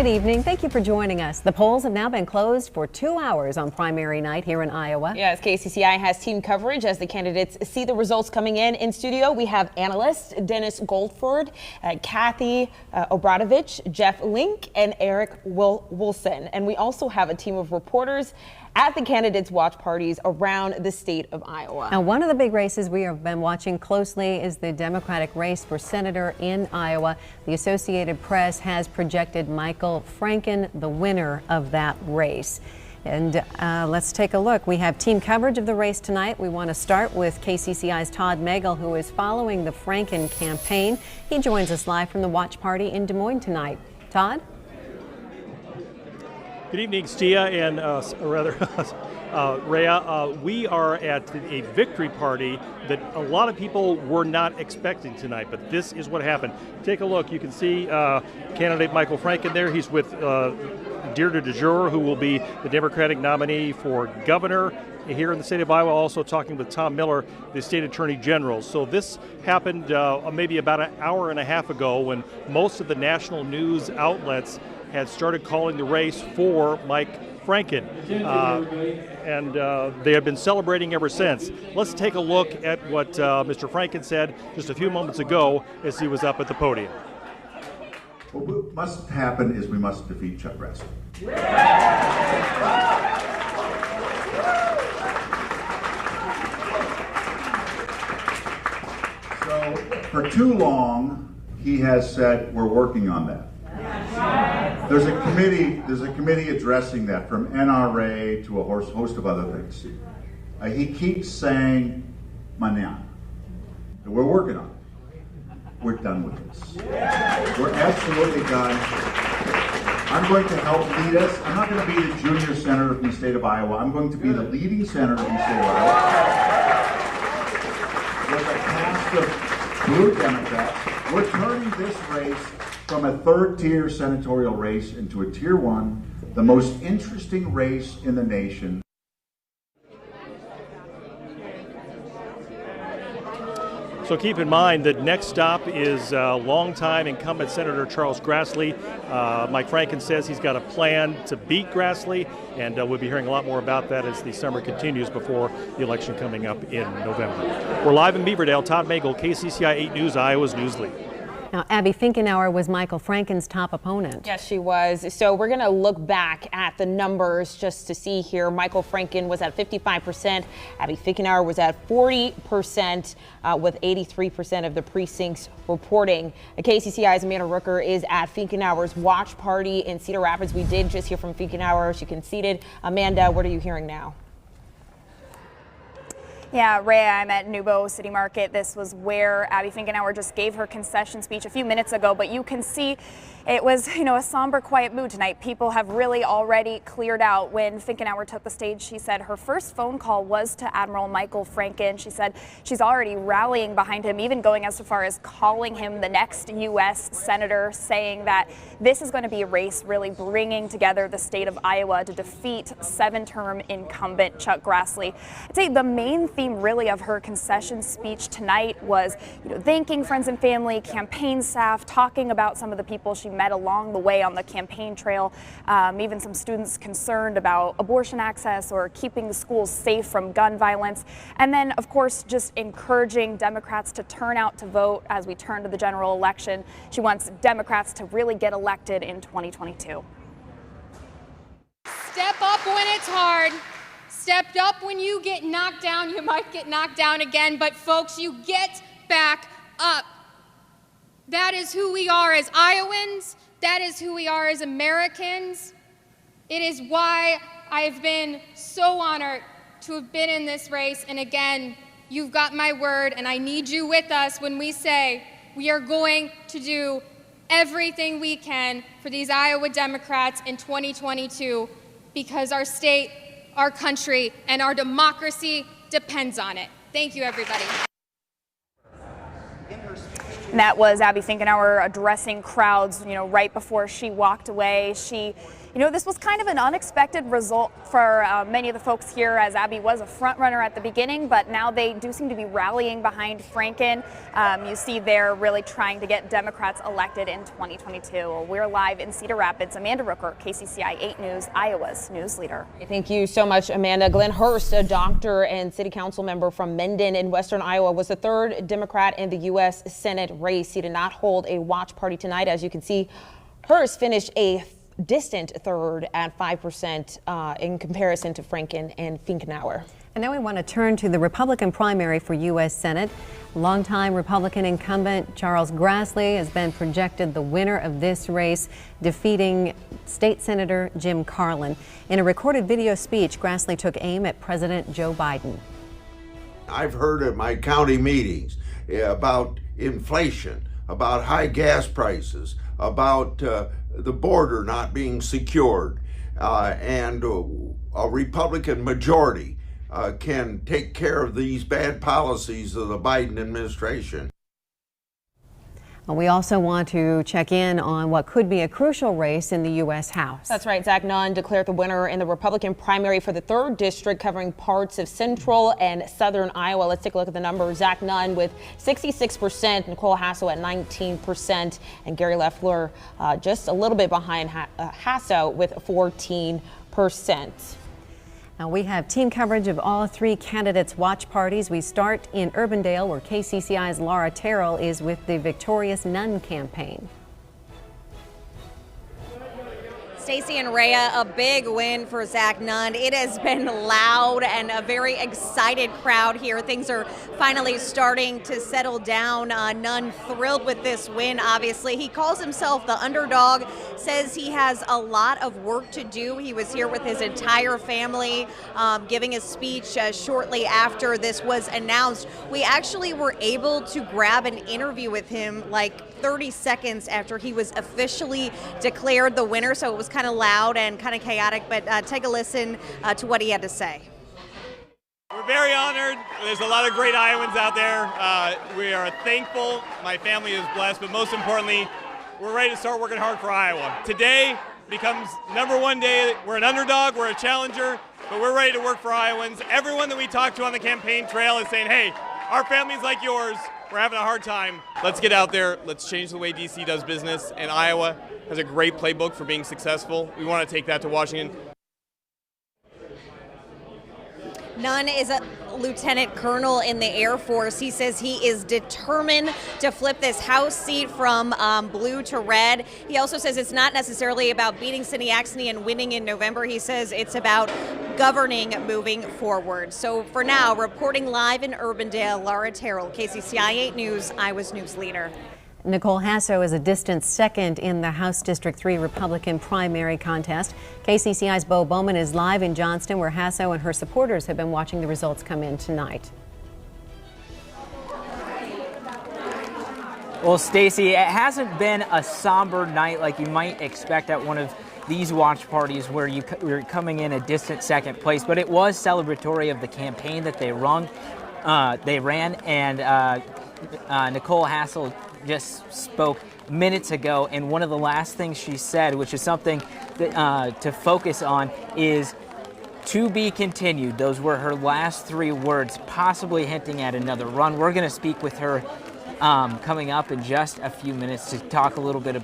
Good evening. Thank you for joining us. The polls have now been closed for 2 hours on primary night here in Iowa. Yes, KCCI has team coverage as the candidates see the results coming in. In studio, we have analysts Dennis Goldford, Kathy Obradovich, Jeff Link, and Eric Wilson. And we also have a team of reporters at the candidates' watch parties around the state of Iowa. Now, one of the big races we have been watching closely is the Democratic race for senator in Iowa. The Associated Press has projected Michael Franken the winner of that race. And let's take a look. We have team coverage of the race tonight. We want to start with KCCI's Todd Magel, who is following the Franken campaign. He joins us live from the watch party in Des Moines tonight. Todd? Good evening, Stia, and Rhea. We are at a victory party that a lot of people were not expecting tonight, but this is what happened. Take a look. You can see candidate Michael Franken there. He's with Deirdre DeJure, who will be the Democratic nominee for governor here in the state of Iowa, also talking with Tom Miller, the state attorney general. So this happened maybe about an hour and a half ago when most of the national news outlets had started calling the race for Mike Franken, and they have been celebrating ever since. Let's take a look at what Mr. Franken said just a few moments ago as he was up at the podium. What must happen is we must defeat Chuck Grassley. So for too long, he has said we're working on that. There's a committee addressing that, from NRA to a host of other things. He keeps saying, mañana. We're working on it. We're done with this. We're absolutely done. I'm going to help lead us. I'm not going to be the junior senator from the state of Iowa. I'm going to be the leading senator from the state of Iowa. With a cast of blue Democrats, we're turning this race from a third-tier senatorial race into a Tier 1, the most interesting race in the nation. So keep in mind that next stop is longtime incumbent Senator Charles Grassley. Mike Franken says he's got a plan to beat Grassley, and we'll be hearing a lot more about that as the summer continues before the election coming up in November. We're live in Beaverdale. Todd Magel, KCCI 8 News, Iowa's News Lead. Now, Abby Finkenauer was Michael Franken's top opponent. Yes, she was. So we're going to look back at the numbers just to see here. Michael Franken was at 55%. Abby Finkenauer was at 40%, with 83% of the precincts reporting. KCCI's Amanda Rooker is at Finkenauer's watch party in Cedar Rapids. We did just hear from Finkenauer. She conceded. Amanda, what are you hearing now? Yeah, Rhea, I'm at Nubo City Market. This was where Abby Finkenauer just gave her concession speech a few minutes ago, but you can see it was, a somber, quiet mood tonight. People have really already cleared out. When Finkenauer took the stage, she said her first phone call was to Admiral Michael Franken. She said she's already rallying behind him, even going as far as calling him the next U.S. senator, saying that this is going to be a race really bringing together the state of Iowa to defeat 7-term incumbent Chuck Grassley. I'd say the main theme really of her concession speech tonight was, thanking friends and family, campaign staff, talking about some of the people she met along the way on the campaign trail, even some students concerned about abortion access or keeping the schools safe from gun violence. And then, of course, just encouraging Democrats to turn out to vote as we turn to the general election. She wants Democrats to really get elected in 2022. Step up when it's hard. Step up when you get knocked down. You might get knocked down again, but folks, you get back up. That is who we are as Iowans. That is who we are as Americans. It is why I've been so honored to have been in this race. And again, you've got my word, and I need you with us when we say we are going to do everything we can for these Iowa Democrats in 2022, because our state, our country, and our democracy depends on it. Thank you, everybody. And that was Abby Finkenauer addressing crowds, right before she walked away. This was kind of an unexpected result for many of the folks here, as Abby was a front runner at the beginning, but now they do seem to be rallying behind Franken. You see they're really trying to get Democrats elected in 2022. We're live in Cedar Rapids. Amanda Rooker, KCCI 8 News, Iowa's news leader. Thank you so much, Amanda. Glenn Hurst, a doctor and city council member from Mendon in western Iowa, was the third Democrat in the U.S. Senate race. He did not hold a watch party tonight. As you can see, Hurst finished a distant third at 5% in comparison to Franken and Finkenauer. And now we want to turn to the Republican primary for U.S. Senate. Longtime Republican incumbent Charles Grassley has been projected the winner of this race, defeating State Senator Jim Carlin. In a recorded video speech, Grassley took aim at President Joe Biden. I've heard at my county meetings about inflation, about high gas prices, about the border not being secured, and a Republican majority can take care of these bad policies of the Biden administration. We also want to check in on what could be a crucial race in the U.S. House. That's right. Zach Nunn declared the winner in the Republican primary for the 3rd district, covering parts of central and southern Iowa. Let's take a look at the numbers. Zach Nunn with 66%, Nicole Hasso at 19%, and Gary Loeffler just a little bit behind Hasso with 14%. Now we have team coverage of all 3 candidates' watch parties. We start in Urbandale, where KCCI's Laura Terrell is with the Victorious Nunn campaign. Stacey and Rhea, a big win for Zach Nunn. It has been loud and a very excited crowd here. Things are finally starting to settle down. Nunn thrilled with this win, obviously. He calls himself the underdog, says he has a lot of work to do. He was here with his entire family, giving a speech shortly after this was announced. We actually were able to grab an interview with him like 30 seconds after he was officially declared the winner, so it was kind of loud and kind of chaotic, but take a listen to what he had to say. We're very honored. There's a lot of great Iowans out there. We are thankful. My family is blessed, but most importantly, we're ready to start working hard for Iowa. Today becomes #1 day. We're an underdog, we're a challenger, but we're ready to work for Iowans. Everyone that we talk to on the campaign trail is saying, hey, our family's like yours. We're having a hard time. Let's get out there. Let's change the way DC does business. And Iowa has a great playbook for being successful. We want to take that to Washington. Nunn is a lieutenant colonel in the Air Force. He says he is determined to flip this House seat from blue to red. He also says it's not necessarily about beating Cindy Axne and winning in November. He says it's about governing moving forward. So for now, reporting live in Urbandale, Laura Terrell, KCCI 8 News, Iowa's news leader. Nicole Hasso is a distant second in the House District 3 Republican primary contest. KCCI's Bo Bowman is live in Johnston, where Hasso and her supporters have been watching the results come in tonight. Well, Stacey, it hasn't been a somber night like you might expect at one of these watch parties where you're coming in a distant second place, but it was celebratory of the campaign that they ran, and Nicole Hasso just spoke minutes ago, and one of the last things she said, which is something that, to focus on, is to be continued. Those were her last 3 words, possibly hinting at another run. We're going to speak with her coming up in just a few minutes to talk a little bit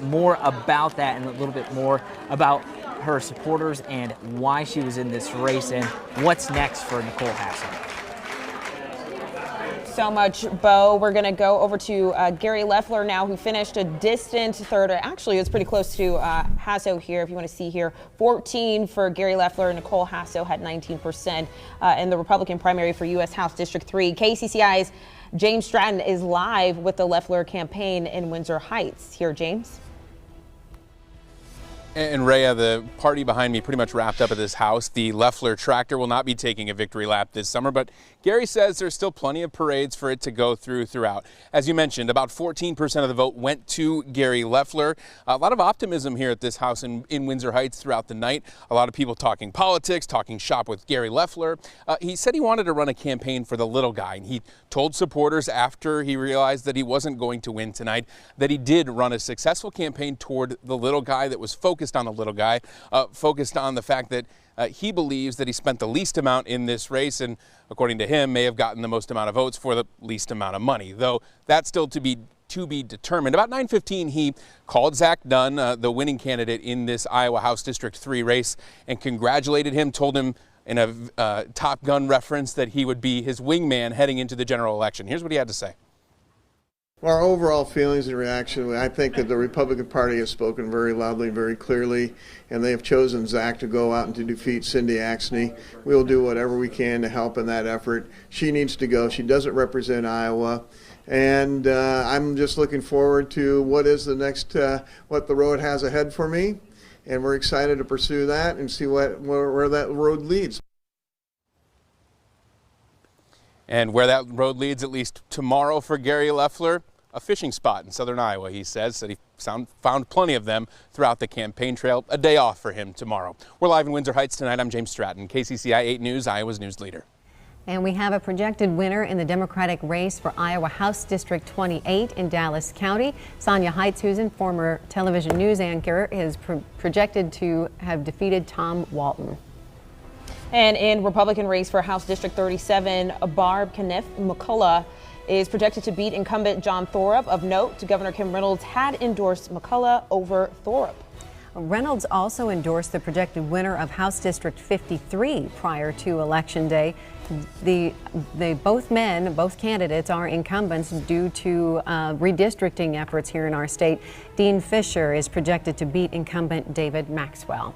more about that, and a little bit more about her supporters and why she was in this race and what's next for Nicole Hasso. So much, Bo. We're going to go over to Gary Loeffler now, who finished a distant third. Actually, it was pretty close to Hasso here, if you want to see here. 14 for Gary Loeffler. Nicole Hasso had 19% in the Republican primary for U.S. House District 3. KCCI's James Stratton is live with the Loeffler campaign in Windsor Heights. Here, James. And Rhea, the party behind me pretty much wrapped up at this house. The Loeffler tractor will not be taking a victory lap this summer, but Gary says there's still plenty of parades for it to go throughout. As you mentioned, about 14% of the vote went to Gary Loeffler. A lot of optimism here at this house in Windsor Heights throughout the night. A lot of people talking politics, talking shop with Gary Loeffler. He said he wanted to run a campaign for the little guy, and he told supporters after he realized that he wasn't going to win tonight that he did run a successful campaign toward the little guy that was focused on the little guy, focused on the fact that he believes that he spent the least amount in this race and, according to him, may have gotten the most amount of votes for the least amount of money, though that's still to be determined. About 9:15, he called Zach Nunn, the winning candidate in this Iowa House District 3 race, and congratulated him, told him in a Top Gun reference that he would be his wingman heading into the general election. Here's what he had to say. Our overall feelings and reaction, I think that the Republican Party has spoken very loudly, very clearly, and they have chosen Zach to go out and to defeat Cindy Axne. We will do whatever we can to help in that effort. She needs to go. She doesn't represent Iowa. And I'm just looking forward to what is the next, what the road has ahead for me. And we're excited to pursue that and see where that road leads. And where that road leads, at least tomorrow for Gary Loeffler, a fishing spot in southern Iowa, he says. That he found plenty of them throughout the campaign trail. A day off for him tomorrow. We're live in Windsor Heights tonight. I'm James Stratton, KCCI 8 News, Iowa's news leader. And we have a projected winner in the Democratic race for Iowa House District 28 in Dallas County. Sonia Heithusen, former television news anchor, is projected to have defeated Tom Walton. And in Republican race for House District 37, Barb Kniff McCullough is projected to beat incumbent John Thorup. Of note, Governor Kim Reynolds had endorsed McCullough over Thorup. Reynolds also endorsed the projected winner of House District 53 prior to Election Day. Both candidates are incumbents due to redistricting efforts here in our state. Dean Fisher is projected to beat incumbent David Maxwell.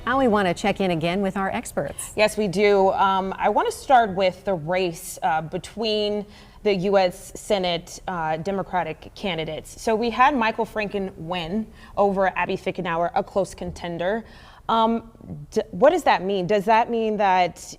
Now we want to check in again with our experts. Yes, we do. I want to start with the race between the U.S. Senate Democratic candidates. So we had Michael Franken win over Abby Finkenauer, a close contender. What does that mean? Does that mean that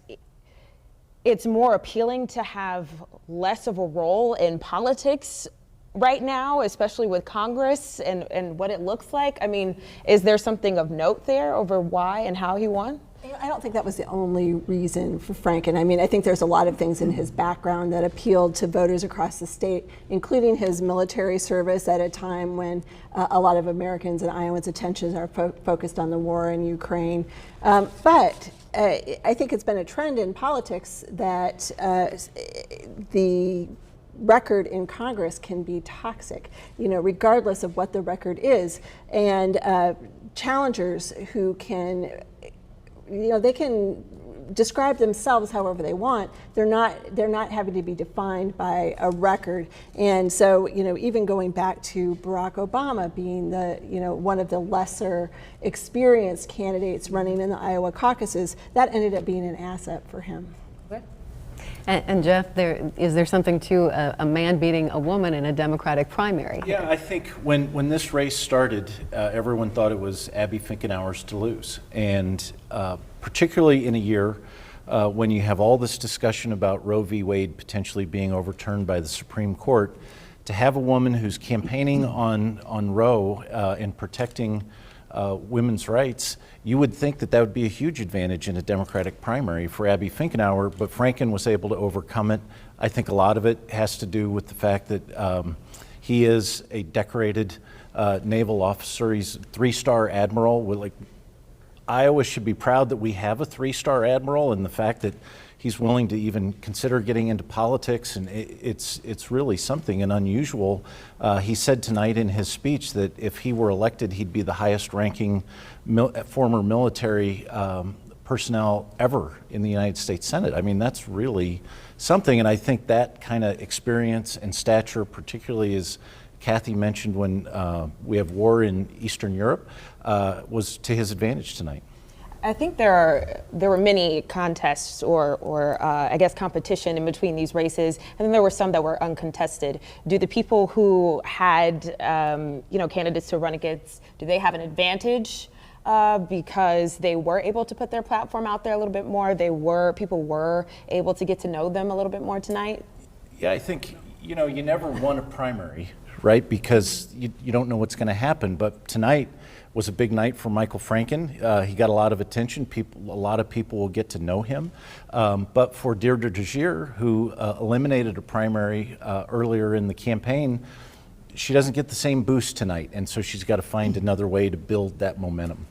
it's more appealing to have less of a role in politics right now, especially with Congress and what it looks like? I mean, is there something of note there over why and how he won? I don't think that was the only reason for Franken. I mean, I think there's a lot of things in his background that appealed to voters across the state, including his military service at a time when a lot of Americans and Iowans' attentions are focused on the war in Ukraine. But I think it's been a trend in politics that the record in Congress can be toxic, regardless of what the record is. And challengers who can, they can describe themselves however they want. They're not having to be defined by a record. And so, even going back to Barack Obama being the, one of the lesser experienced candidates running in the Iowa caucuses, that ended up being an asset for him. And Jeff, is there something to a man beating a woman in a Democratic primary? Yeah, I think when this race started, everyone thought it was Abby Finkenauer's to lose. And particularly in a year when you have all this discussion about Roe v. Wade potentially being overturned by the Supreme Court, to have a woman who's campaigning on Roe and protecting women's rights, you would think that would be a huge advantage in a Democratic primary for Abby Finkenauer, but Franken was able to overcome it. I think a lot of it has to do with the fact that he is a decorated naval officer. He's a 3-star admiral. Iowa should be proud that we have a 3-star admiral, and the fact that he's willing to even consider getting into politics, and it's really something and unusual. He said tonight in his speech that if he were elected, he'd be the highest-ranking former military personnel ever in the United States Senate. I mean, that's really something, and I think that kind of experience and stature, particularly as Kathy mentioned when we have war in Eastern Europe, was to his advantage tonight. I think there were many contests or I guess competition in between these races, and then there were some that were uncontested. Do the people who had candidates to run against, do they have an advantage because they were able to put their platform out there a little bit more. People were able to get to know them a little bit more tonight? Yeah, I think, you never won a primary, right? Because you don't know what's going to happen. But tonight was a big night for Michael Franken. He got a lot of attention. A lot of people will get to know him. But for Deirdre DeGier, who eliminated a primary earlier in the campaign, she doesn't get the same boost tonight. And so she's got to find another way to build that momentum.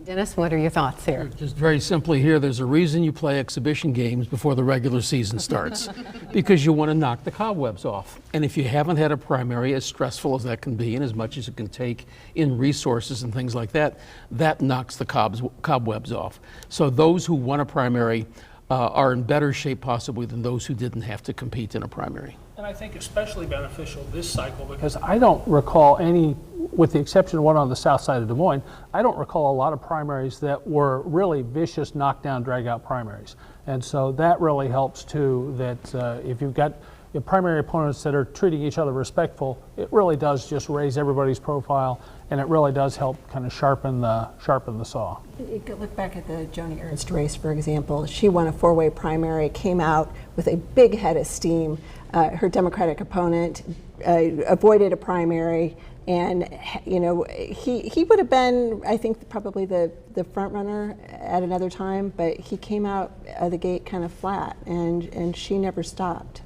Dennis, what are your thoughts here? Just very simply here, there's a reason you play exhibition games before the regular season starts, because you want to knock the cobwebs off. And if you haven't had a primary, as stressful as that can be and as much as it can take in resources and things like that, that knocks the cobwebs off. So those who won a primary are in better shape possibly than those who didn't have to compete in a primary. And I think especially beneficial this cycle, because I don't recall any, with the exception of one on the south side of Des Moines, I don't recall a lot of primaries that were really vicious knockdown, drag-out primaries. And so that really helps too, that if you've got your primary opponents that are treating each other respectful, it really does just raise everybody's profile, and it really does help kind of sharpen the saw. You could look back at the Joni Ernst race, for example. She won a four-way primary, came out with a big head of steam. Her Democratic opponent avoided a primary, and he would have been, I think, probably the front runner at another time, but he came out of the gate kind of flat, and she never stopped.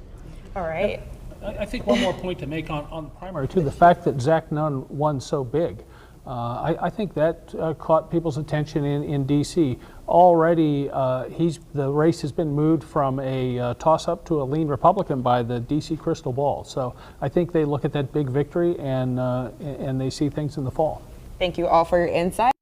All right. I think one more point to make on the primary too, the fact that Zach Nunn won so big. I think that caught people's attention in D.C. Already, the race has been moved from a toss-up to a lean Republican by the D.C. crystal ball. So I think they look at that big victory and they see things in the fall. Thank you all for your insight.